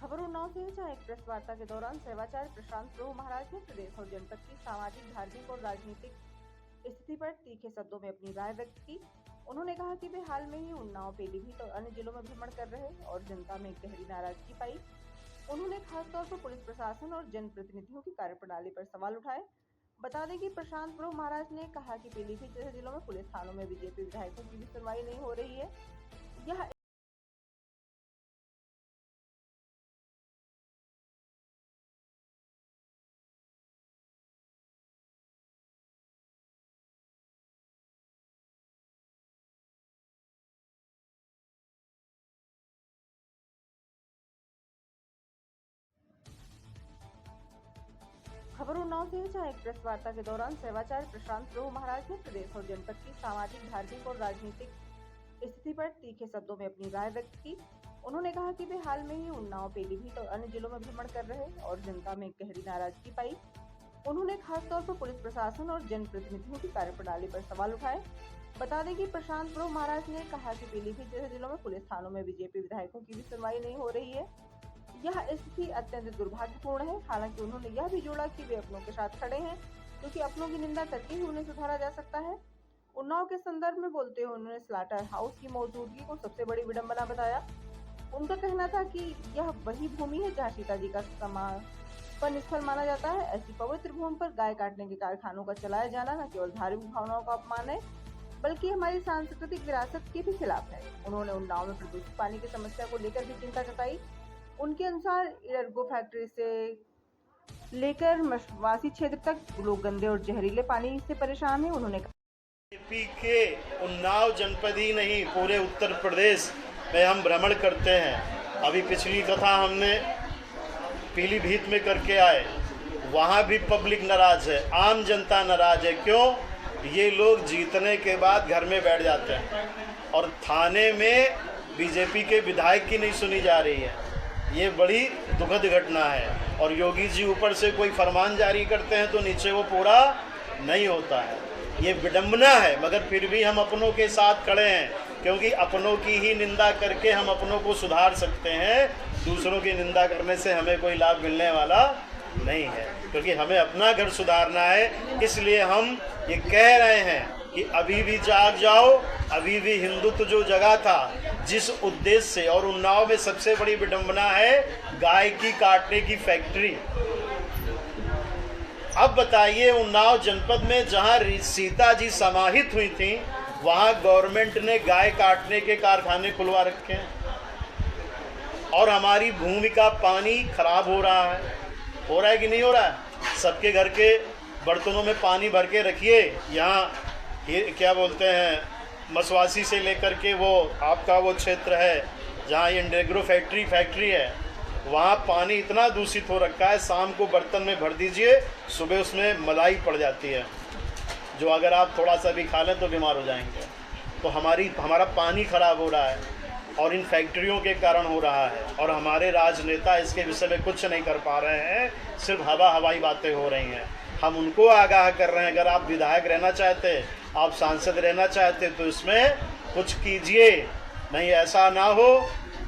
खबर उन्नाव से है, जहां एक प्रेस वार्ता के दौरान सेवाचार्य प्रशांत प्रभु महाराज ने प्रदेश और जनपद की सामाजिक, धार्मिक और राजनीतिक स्थिति पर तीखे शब्दों में अपनी राय व्यक्त की। उन्होंने कहा कि वे हाल में ही उन्नाव, पीलीभीत और अन्य जिलों में भ्रमण कर रहे और जनता में गहरी नाराजगी पाई। उन्होंने खासतौर पर पुलिस प्रशासन और जनप्रतिनिधियों की कार्यप्रणाली पर सवाल उठाए। बता दें कि प्रशांत प्रभु महाराज ने कहा कि पीलीभीत जैसे जिलों में पुलिस थानों में बीजेपी विधायकों की भी सुनवाई नहीं हो रही है। यह खबर उन्नाव से है, जहां एक प्रेस वार्ता के दौरान सेवाचार्य प्रशांत प्रभु महाराज ने प्रदेश और जनपद की सामाजिक, धार्मिक और राजनीतिक स्थिति पर तीखे शब्दों में अपनी राय व्यक्त की। उन्होंने कहा कि वे हाल में ही उन्नाव, पीलीभीत और अन्य जिलों में भ्रमण कर रहे और जनता में गहरी नाराजगी पाई। उन्होंने खासतौर पर पुलिस प्रशासन और जनप्रतिनिधियों की कार्यप्रणाली पर सवाल उठाए। बता दें कि प्रशांत प्रभु महाराज ने कहा कि पीलीभीत जैसे जिलों में पुलिस थानों में बीजेपी विधायकों की भी सुनवाई नहीं हो रही है। यह स्थिति अत्यंत दुर्भाग्यपूर्ण है। हालांकि उन्होंने यह भी जोड़ा कि वे अपनों के साथ खड़े हैं, क्योंकि अपनों की निंदा करके ही उन्हें सुधारा जा सकता है। उन्नाव के संदर्भ में बोलते हुए उन्होंने स्लाटर हाउस की मौजूदगी को सबसे बड़ी विडंबना बताया। उनका कहना था कि यह वही भूमि है जहां सीता जी का समापन स्थल माना जाता है। ऐसी पवित्र भूमि पर गाय काटने के कारखानों का चलाया जाना न केवल धार्मिक भावनाओं का अपमान है, बल्कि हमारी सांस्कृतिक विरासत के भी खिलाफ है। उन्होंने उन्नाव में प्रदूषित पानी की समस्या को लेकर भी चिंता जताई। उनके अनुसार इरगो फैक्ट्री से लेकर मशवासी क्षेत्र तक लोग गंदे और जहरीले पानी से परेशान हैं। उन्होंने बीजेपी के उन्नाव जनपद ही नहीं, पूरे उत्तर प्रदेश में हम भ्रमण करते हैं। अभी पिछली कथा हमने पीलीभीत में करके आए, वहाँ भी पब्लिक नाराज है, आम जनता नाराज है। क्यों? ये लोग जीतने के बाद घर में बैठ जाते हैं और थाने में बीजेपी के विधायक की नहीं सुनी जा रही है। ये बड़ी दुखद घटना है। और योगी जी ऊपर से कोई फरमान जारी करते हैं तो नीचे वो पूरा नहीं होता है। ये विडंबना है, मगर फिर भी हम अपनों के साथ खड़े हैं, क्योंकि अपनों की ही निंदा करके हम अपनों को सुधार सकते हैं। दूसरों की निंदा करने से हमें कोई लाभ मिलने वाला नहीं है, क्योंकि हमें अपना घर सुधारना है। इसलिए हम ये कह रहे हैं कि अभी भी जाग जाओ। अभी भी हिंदुत्व जो जगह था, जिस उद्देश्य से, और उन्नाव में सबसे बड़ी विडंबना है गाय की काटने की फैक्ट्री। अब बताइए, उन्नाव जनपद में जहां सीता जी समाहित हुई थी, वहां गवर्नमेंट ने गाय काटने के कारखाने खुलवा रखे हैं और हमारी भूमि का पानी खराब हो रहा है कि नहीं हो रहा है? सबके घर के बर्तनों में पानी भर के रखिए। यहाँ ये क्या बोलते हैं, मसवासी से लेकर के वो आपका वो क्षेत्र है जहाँ ये इंडेग्रो फैक्ट्री है, वहाँ पानी इतना दूषित हो रखा है, शाम को बर्तन में भर दीजिए, सुबह उसमें मलाई पड़ जाती है, जो अगर आप थोड़ा सा भी खा लें तो बीमार हो जाएंगे। तो हमारा पानी खराब हो रहा है और इन फैक्ट्रियों के कारण हो रहा है, और हमारे राजनेता इसके विषय में कुछ नहीं कर पा रहे हैं, सिर्फ हवाई बातें हो रही हैं। हम उनको आगाह कर रहे हैं, अगर आप विधायक रहना चाहते, आप सांसद रहना चाहते, तो इसमें कुछ कीजिए। नहीं ऐसा ना हो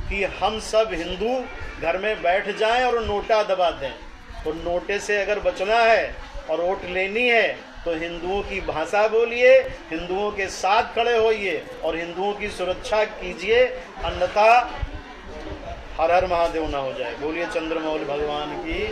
कि हम सब हिंदू घर में बैठ जाएं और नोटा दबा दें। तो नोटे से अगर बचना है और वोट लेनी है तो हिंदुओं की भाषा बोलिए, हिंदुओं के साथ खड़े होइए और हिंदुओं की सुरक्षा कीजिए, अन्यथा हर हर महादेव ना हो जाए। बोलिए चंद्रमौली भगवान की।